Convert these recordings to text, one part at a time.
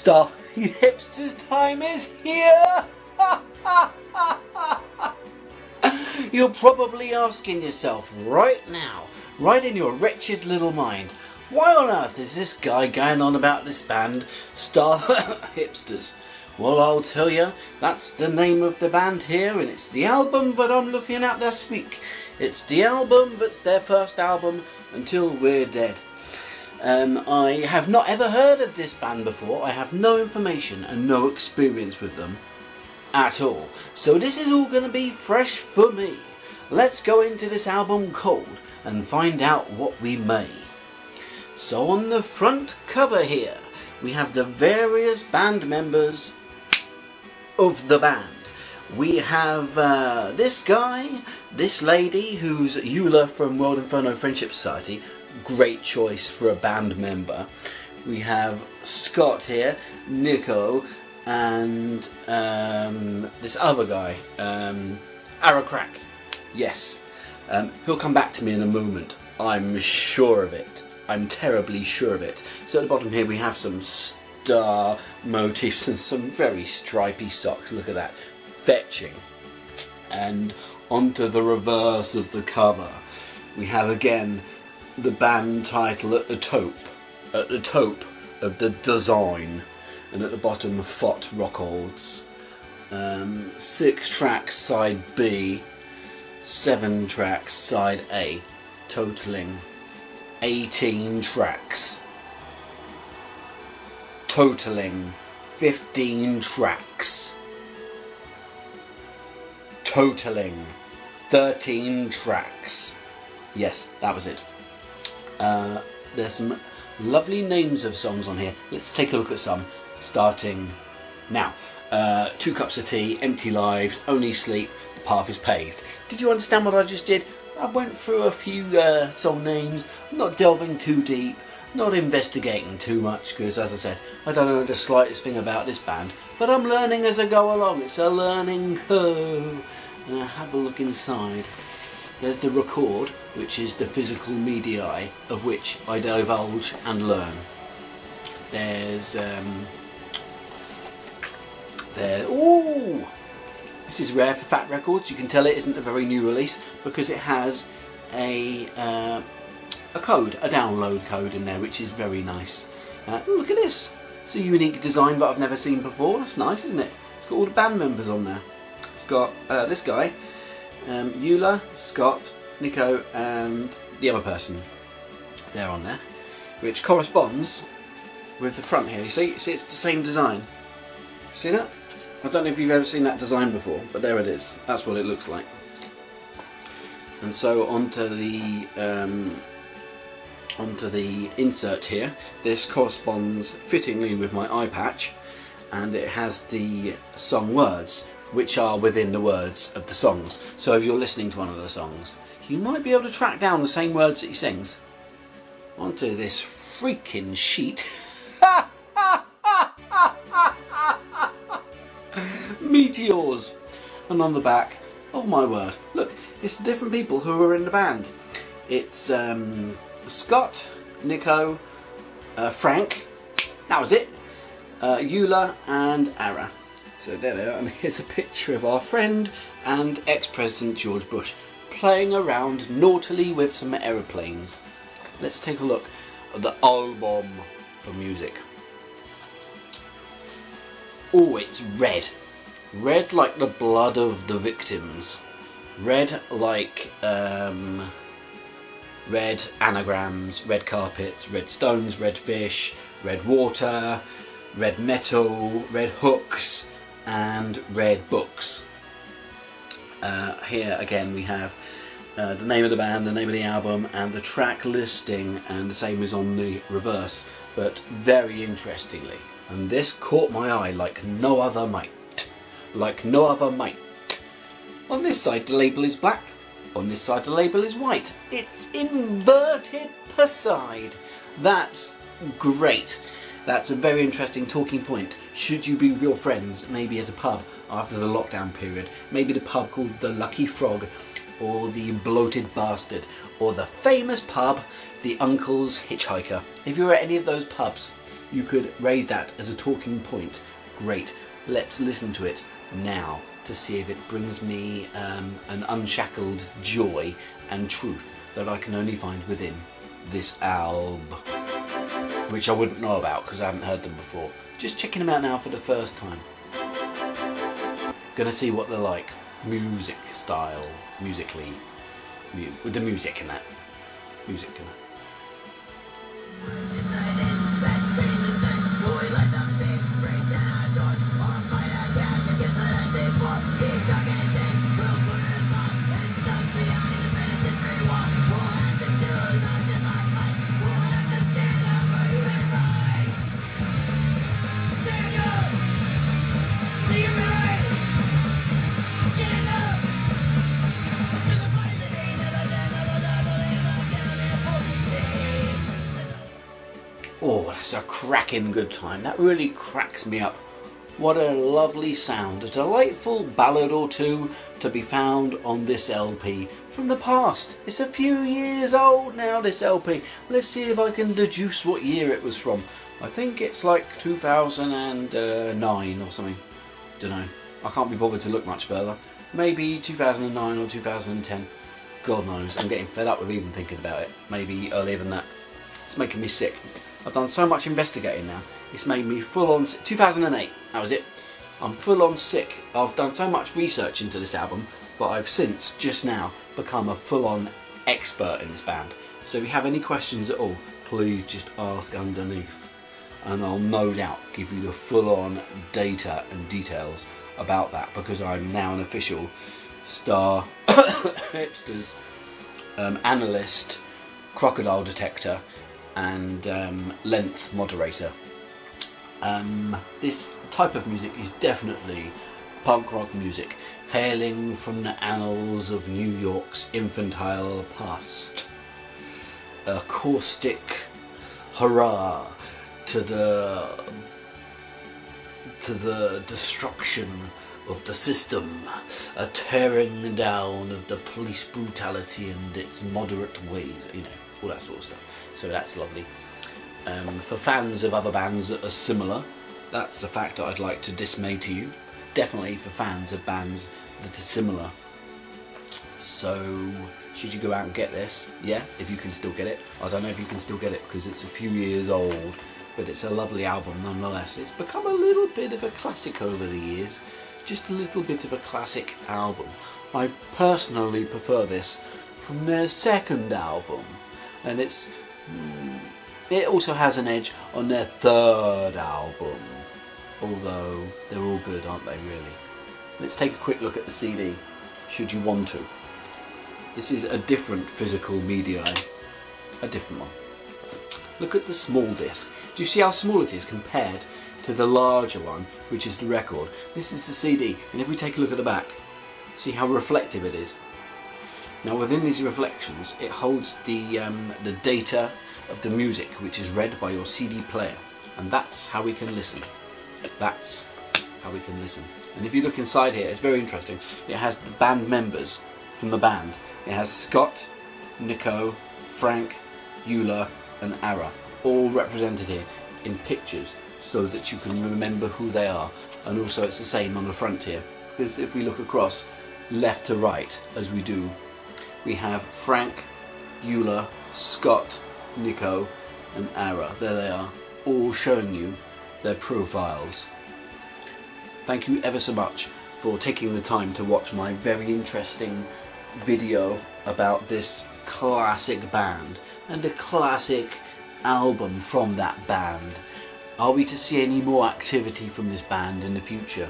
Stuff, hipsters time is here! You're probably asking yourself right now, right in your wretched little mind, why on earth is this guy going on about this band, Hipsters? Well, I'll tell you, that's the name of the band here, and it's the album that I'm looking at this week. It's the album that's their first album, Until We're Dead. I have not ever heard of this band before. I have no information and no experience with them at all. So this is all going to be fresh for me. Let's go into this album cold and find out what we may. So on the front cover here, we have the various band members of the band. We have this guy, this lady who's Eula from World Inferno Friendship Society. Great choice for a band member. We have Scott here, Nico, and this other guy, Arakrak. Yes, he'll come back to me in a moment. I'm sure of it. I'm terribly sure of it. So at the bottom here we have some star motifs and some very stripy socks. Look at that. Fetching. And onto the reverse of the cover we have again the band title at the top of the design, and at the bottom Fat Wreck Chords. 6 tracks side B, 7 tracks side A, totaling 18 tracks, totaling 15 tracks, totaling 13 tracks. Yes, that was it. There's some lovely names of songs on here. Let's take a look at some, starting now. 2 Cups of Tea, Empty Lives, Only Sleep, The Path is Paved. Did you understand what I just did? I went through a few song names, not delving too deep, not investigating too much, because as I said, I don't know the slightest thing about this band, but I'm learning as I go along. It's a learning curve. And have a look inside. There's the record, which is the physical media of which I divulge and learn. There's ooh, this is rare for Fat Records. You can tell it isn't a very new release because it has a code, a download code in there, which is very nice. Look at this. It's a unique design that I've never seen before. That's nice, isn't it? It's got all the band members on there. It's got this guy, Eula, Scott, Nico, and the other person. They're on there, which corresponds with the front here. You see it's the same design. See that? I don't know if you've ever seen that design before, but there it is. That's what it looks like. And so onto the insert here. This corresponds fittingly with my eye patch, and it has the song words, which are within the words of the songs. So if you're listening to one of the songs, you might be able to track down the same words that he sings. Onto this freaking sheet. Meteors. And on the back, oh my word, look, it's the different people who are in the band. It's Scott, Nico, Frank, that was it, Eula and Ara. So there they are, and here's a picture of our friend and ex-President George Bush playing around naughtily with some aeroplanes. Let's take a look at the album for music. Oh, it's red. Red like the blood of the victims. Red like red anagrams, red carpets, red stones, red fish, red water, red metal, red hooks, and red books. Here again we have the name of the band, the name of the album, and the track listing, and the same is on the reverse, but very interestingly, and this caught my eye like no other might. Like no other might. On this side the label is black, on this side the label is white. It's inverted per side. That's great. That's a very interesting talking point. Should you be with your friends, maybe as a pub after the lockdown period, maybe the pub called the Lucky Frog, or the Bloated Bastard, or the famous pub, the Uncle's Hitchhiker. If you're at any of those pubs, you could raise that as a talking point. Great, let's listen to it now to see if it brings me an unshackled joy and truth that I can only find within this album, which I wouldn't know about because I haven't heard them before. Just checking them out now for the first time. Gonna see what they're like, music style, musically, with the music in that. Music in that. Oh, that's a cracking good time. That really cracks me up. What a lovely sound. A delightful ballad or two to be found on this LP from the past. It's a few years old now, this LP. Let's see if I can deduce what year it was from. I think it's like 2009 or something. Don't know. I can't be bothered to look much further. Maybe 2009 or 2010. God knows. I'm getting fed up with even thinking about it. Maybe earlier than that. It's making me sick. I've done so much investigating now. It's made me full on sick. 2008, that was it. I'm full on sick. I've done so much research into this album, but I've since, just now, become a full on expert in this band. So if you have any questions at all, please just ask underneath. And I'll no doubt give you the full on data and details about that, because I'm now an official Star Hipsters analyst, crocodile detector, and length moderator. This type of music is definitely punk rock music, hailing from the annals of New York's infantile past. A caustic hurrah to the destruction of the system, a tearing down of the police brutality and its moderate ways, you know, all that sort of stuff. So that's lovely. For fans of other bands that are similar, that's a fact that I'd like to dismay to you. Definitely for fans of bands that are similar. So, should you go out and get this? Yeah, if you can still get it. I don't know if you can still get it because it's a few years old, but it's a lovely album nonetheless. It's become a little bit of a classic over the years. Just a little bit of a classic album. I personally prefer this from their second album, and it also has an edge on their third album, although they're all good, aren't they, really? Let's take a quick look at the CD, should you want to. This is a different physical media, a different one. Look at the small disc. Do you see how small it is compared to the larger one, which is the record? This is the CD, and if we take a look at the back, see how reflective it is. Now within these reflections, it holds the data of the music, which is read by your CD player, and that's how we can listen. That's how we can listen. And if you look inside here, it's very interesting. It has the band members from the band. It has Scott, Nico, Frank, Eula, and Ara, all represented here in pictures, so that you can remember who they are. And also it's the same on the front here, because if we look across left to right, as we do, we have Frank, Eula, Scott, Nico, and Ara. There they are, all showing you their profiles. Thank you ever so much for taking the time to watch my very interesting video about this classic band and a classic album from that band. Are we to see any more activity from this band in the future?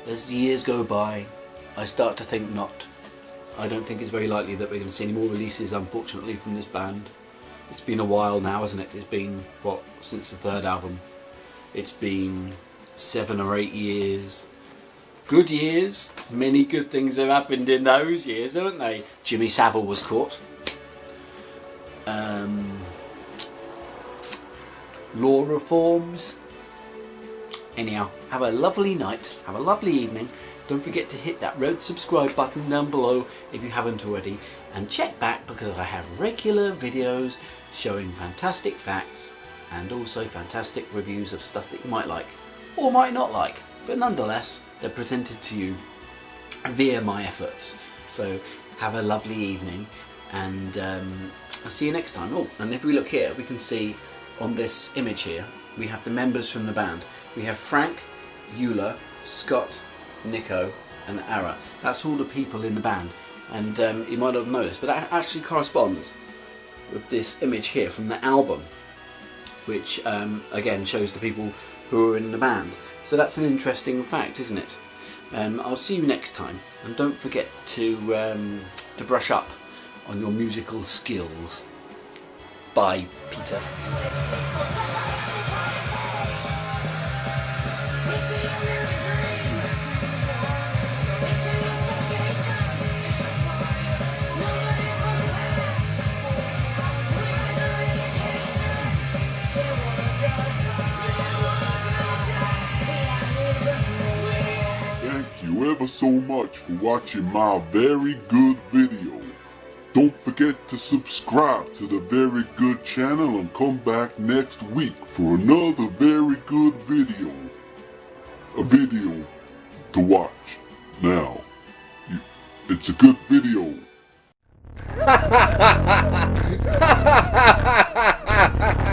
As the years go by, I start to think not. I don't think it's very likely that we're going to see any more releases, unfortunately, from this band. It's been a while now, hasn't it? It's been, what, since the third album? It's been 7 or 8 years. Good years. Many good things have happened in those years, haven't they? Jimmy Savile was caught. Law reforms. Anyhow, have a lovely night. Have a lovely evening. Don't forget to hit that red subscribe button down below if you haven't already, and check back because I have regular videos showing fantastic facts and also fantastic reviews of stuff that you might like or might not like, but nonetheless they're presented to you via my efforts. So have a lovely evening, and I'll see you next time. Oh, and if we look here, we can see on this image here we have the members from the band. We have Frank, Eula, Scott, Nico and Ara. That's all the people in the band, and you might have noticed, but that actually corresponds with this image here from the album, which again shows the people who are in the band. So that's an interesting fact, isn't it? I'll see you next time, and don't forget to brush up on your musical skills. Bye, Peter. Thank you ever so much for watching my very good video. Don't forget to subscribe to the Very Good channel and come back next week for another very good video. A video to watch now. It's a good video.